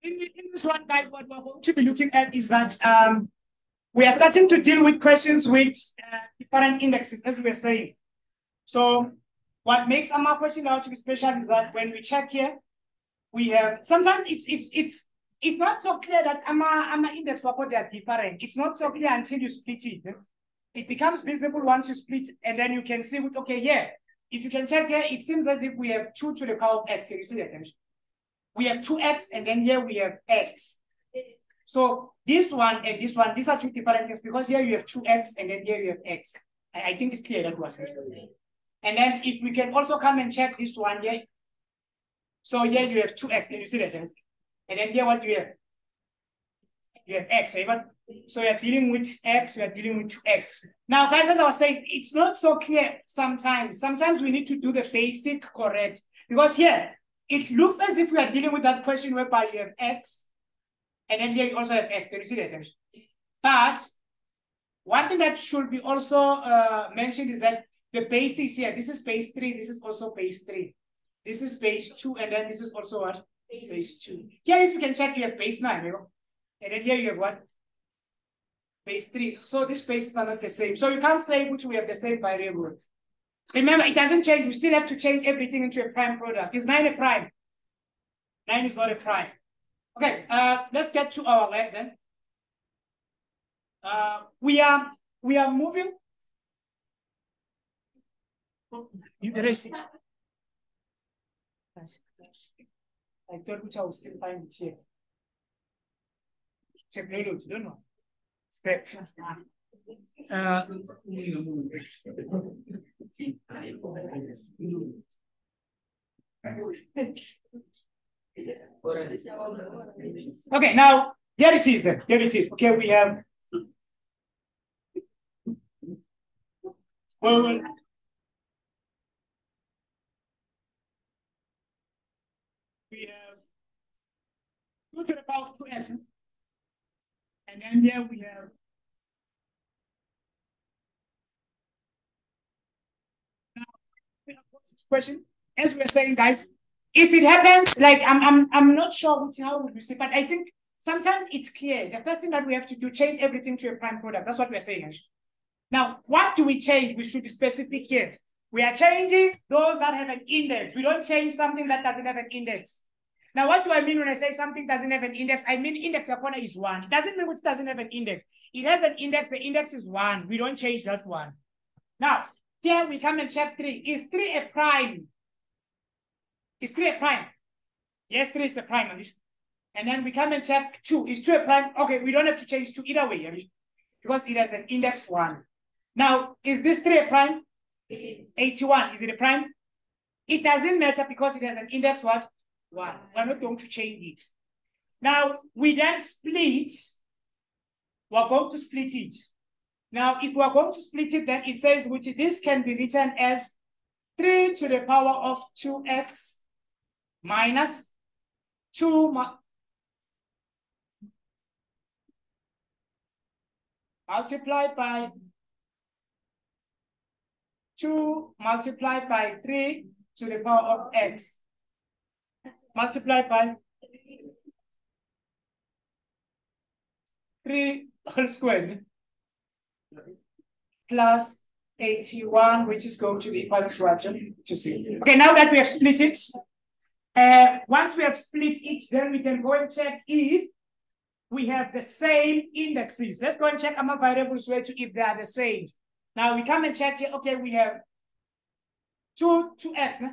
in this one, guys, what we're going to be looking at is that we are starting to deal with questions with different indexes, as we were saying. So what makes our question out to be special is that when we check here, we have sometimes it's not so clear that our index what they are different. It's not so clear until you split it. It becomes visible once you split, and then you can see with okay, yeah. If you can check here, it seems as if we have 2 to the power of x. Here, you see that? We have 2x, and then here we have x. So this one and this one, these are 2 different things because here you have 2x, and then here you have x. I think it's clear that one. And then if we can also come and check this one here. So here you have 2x. Can you see that? And then here what do you have? You have x. So you are dealing with x, you are dealing with 2x. Now, guys, as I was saying, it's not so clear sometimes. Sometimes we need to do the basic correct. Because here, it looks as if we are dealing with that question whereby you have x, and then here you also have x. Can you see that? But one thing that should be also mentioned is that the basis here, this is base 3, this is also base 3. This is base 2, and then this is also what? Base 2. Here, if you can check, you have base 9, you know? And then here you have what? Base 3. So these bases are not the same. So you can't say which we have the same variable. Remember, it doesn't change. We still have to change everything into a prime product. Is 9 a prime? 9 is not a prime. Okay, let's get to our lab then. We are moving. Erasing. I thought which I was still find it here. Technology, don't know. Okay, now here it is then. Here it is. Okay, we have we have 2 to the power of 2x. And then here we have this question. As we were saying, guys, if it happens, like I'm not sure how would we say, but I think sometimes it's clear. The first thing that we have to do, change everything to a prime product. That's what we're saying. Actually. Now, what do we change? We should be specific here. We are changing those that have an index. We don't change something that doesn't have an index. Now, what do I mean when I say something doesn't have an index? I mean index upon is 1. It doesn't mean which doesn't have an index. It has an index. The index is 1. We don't change that one. Now, here we come and check 3. Is 3 a prime? Is 3 a prime? Yes, 3 is a prime. And then we come and check 2. Is 2 a prime? Okay, we don't have to change 2 either way. Because it has an index 1. Now, is this 3 a prime? 81. Is it a prime? It doesn't matter because it has an index what? 1. We're not going to change it. Now, we then split. We're going to split it. Now, if we're going to split it, then it says which this can be written as 3 to the power of 2x minus 2 multiplied by 2 multiplied by 3 to the power of x multiplied by 3 whole squared plus 81, which is going to be equal to 6. Okay, now that we have split it, once we have split it, then we can go and check if we have the same indexes. Let's go and check our variables if they are the same. Now we come and check here. Okay, we have 2x. Huh?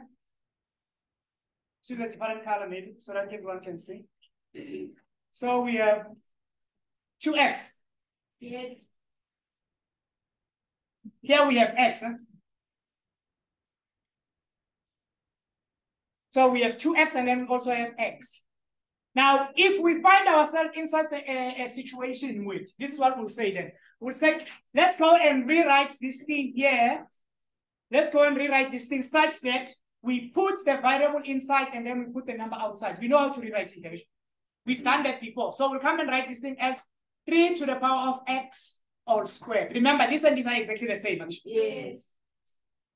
Choose a different color maybe so that everyone can see. So we have 2x. Yes. Here we have x. Huh? So we have 2x and then we also have x. Now, if we find ourselves in such a situation with, this is what we'll say then. We'll say, let's go and rewrite this thing here. Let's go and rewrite this thing such that we put the variable inside and then we put the number outside. We know how to rewrite it. We've done that before. So we'll come and write this thing as 3 to the power of x all squared. Remember, this and this are exactly the same. Yes.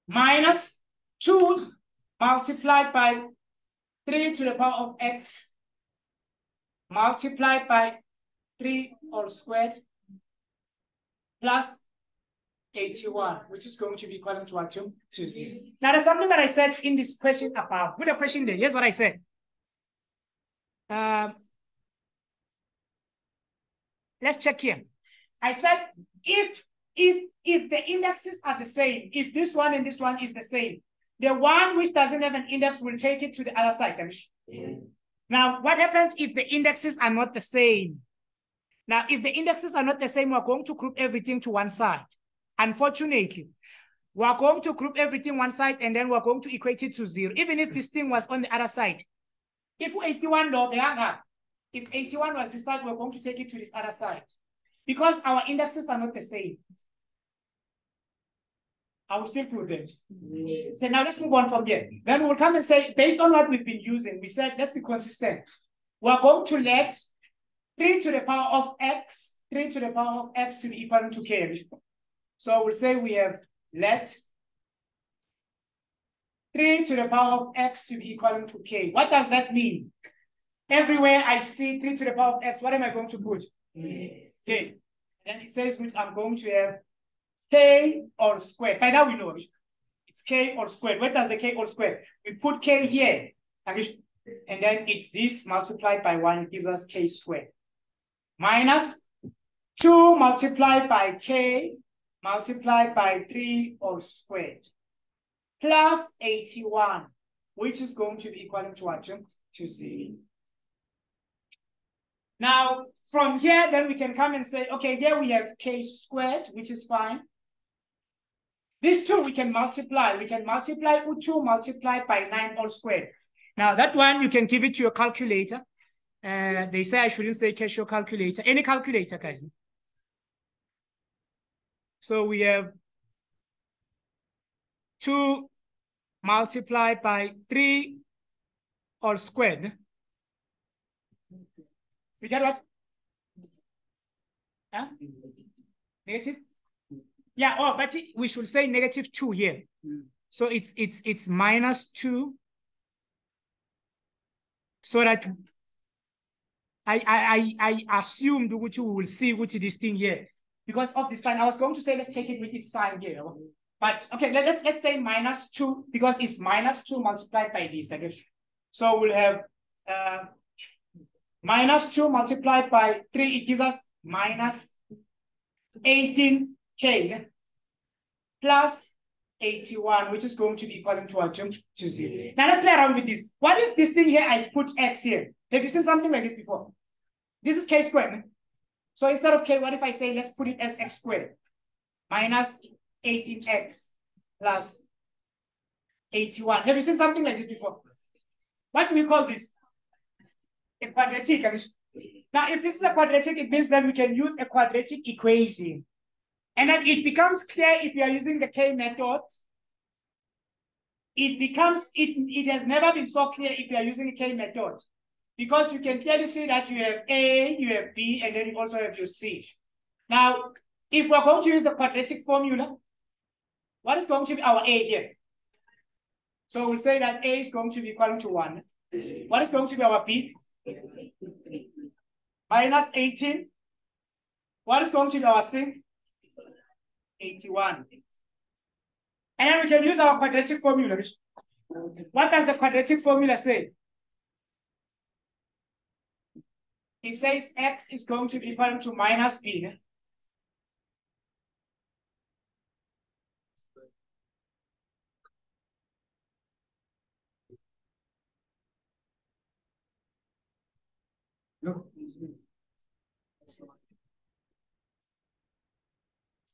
Minus 2 multiplied by 3 to the power of x multiplied by 3 all squared plus 81, which is going to be equal to what? To 0. Now, there's something that I said in this question above. With a question there, here's what I said. Let's check here. I said if the indexes are the same, if this one and this one is the same, the one which doesn't have an index will take it to the other side. Now, what happens if the indexes are not the same? Now, if the indexes are not the same, we're going to group everything to one side. Unfortunately, we're going to group everything one side and then we're going to equate it to 0. Even if this thing was on the other side. If 81 if 81 was this side, we're going to take it to this other side. Because our indexes are not the same. I will still prove them. So now let's move on from here. Then we'll come and say, based on what we've been using, we said, let's be consistent. We're going to let 3 to the power of x, 3 to the power of x to be equal to k. So we'll say we have let 3 to the power of x to be equal to k. What does that mean? Everywhere I see 3 to the power of x, what am I going to put? K. And it says which I'm going to have k all squared. By now we know it's k all squared. Where does the k all squared? We put k here. And then it's this multiplied by 1 gives us k squared. Minus 2 multiplied by k multiplied by 3 all squared. Plus 81, which is going to be equal to what? To 0. Now, from here, then we can come and say, okay, here we have k squared, which is fine. These two we can multiply. We can multiply 2 multiplied by 9 all squared. Now, that one, you can give it to your calculator. They say I shouldn't say Casio calculator. Any calculator, guys. So we have 2 multiplied by 3 all squared. We get what? Huh? Negative? Yeah, oh, but we should say negative 2 here. So it's minus 2. So that I assumed which we will see which this thing here. Because of this sign, I was going to say let's take it with its sign here. But okay, let's say minus 2 because it's minus 2 multiplied by this. Okay? So we'll have minus 2 multiplied by 3, it gives us minus 18k plus 81, which is going to be equal to what? To 0. Now let's play around with this. What if this thing here, I put x here? Have you seen something like this before? This is k squared. So instead of k, what if I say, let's put it as x squared minus 18x plus 81. Have you seen something like this before? What do we call this? A quadratic. Now, if this is a quadratic, it means that we can use a quadratic equation. And then it becomes clear if you are using the K method. It has never been so clear if you are using a K method. Because you can clearly see that you have A, you have B, and then you also have your C. Now, if we're going to use the quadratic formula, what is going to be our A here? So we'll say that A is going to be equal to 1. What is going to be our B? Minus 18. What is going to be our C? 81. And then we can use our quadratic formula. What does the quadratic formula say? It says x is going to be equal to minus b.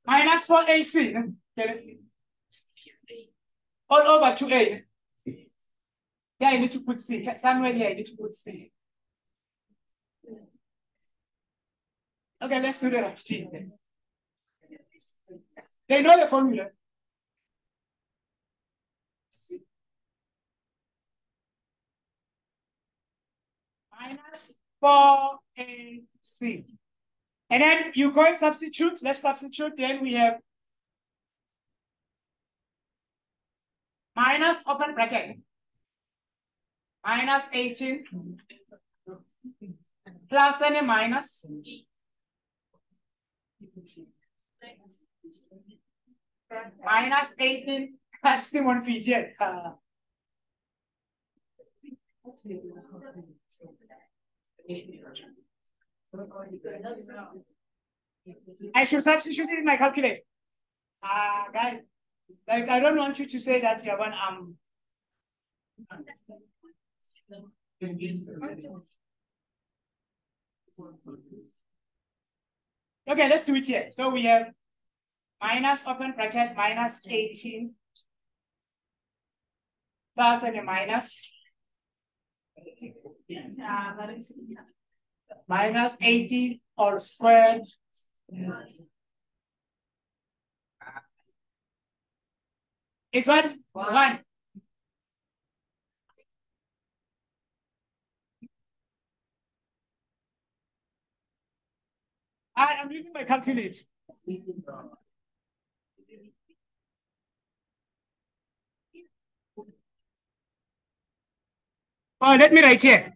Minus 4ac. All over 2a. Yeah, you need to put c. Somewhere here, you need to put c. Okay, let's do that. They know the formula. Minus 4ac. And then you go and substitute. Let's substitute. Then we have minus open bracket. Minus 18 plus and a minus. Minus 18. That's the one feature. I should substitute it in my calculator. Guys, like I don't want you to say that you're one Okay, let's do it here. So we have minus open bracket minus 18 plus and a minus minus 18 all squared. It's what? 1. I'm using my calculator. Oh, let me write here.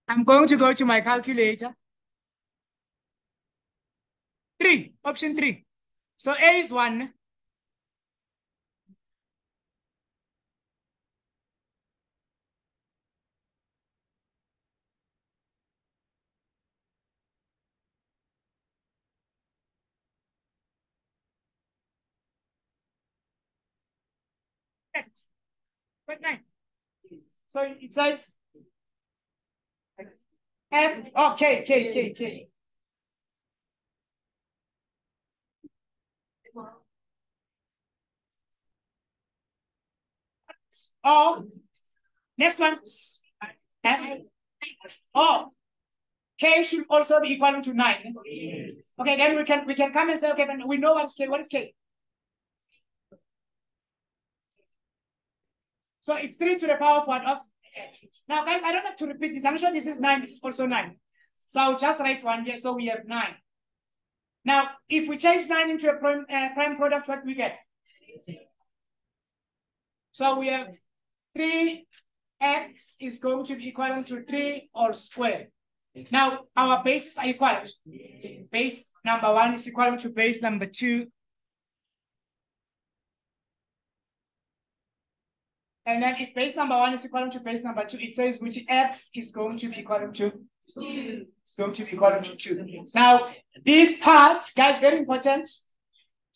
I'm going to go to my calculator. 3, option 3. So A is 1. But 9. So it says M. Oh, K. Oh, next one. M. Oh, K should also be equal to 9. Okay, then we can come and say, okay, but we know what's K. What is K? So it's 3 to the power of 1 of. Now, guys, I don't have to repeat this. I'm sure this is 9. This is also 9. So I'll just write 1 here. So we have 9. Now, if we change 9 into a prime product, what do we get? So we have 3x is going to be equivalent to 3 all squared. Now, our bases are equal. Base number 1 is equivalent to base number 2. And then if base number 1 is equivalent to base number 2, it says which x is going to be equivalent to 2. It's going to be equivalent to 2. Now, this part, guys, very important.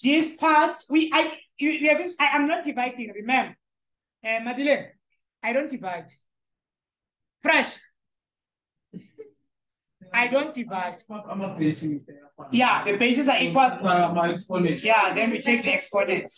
This part, I'm not dividing, remember. Madeleine, I don't divide. Fresh. I don't divide. Yeah, the bases are equal. Yeah, then we take the exponents.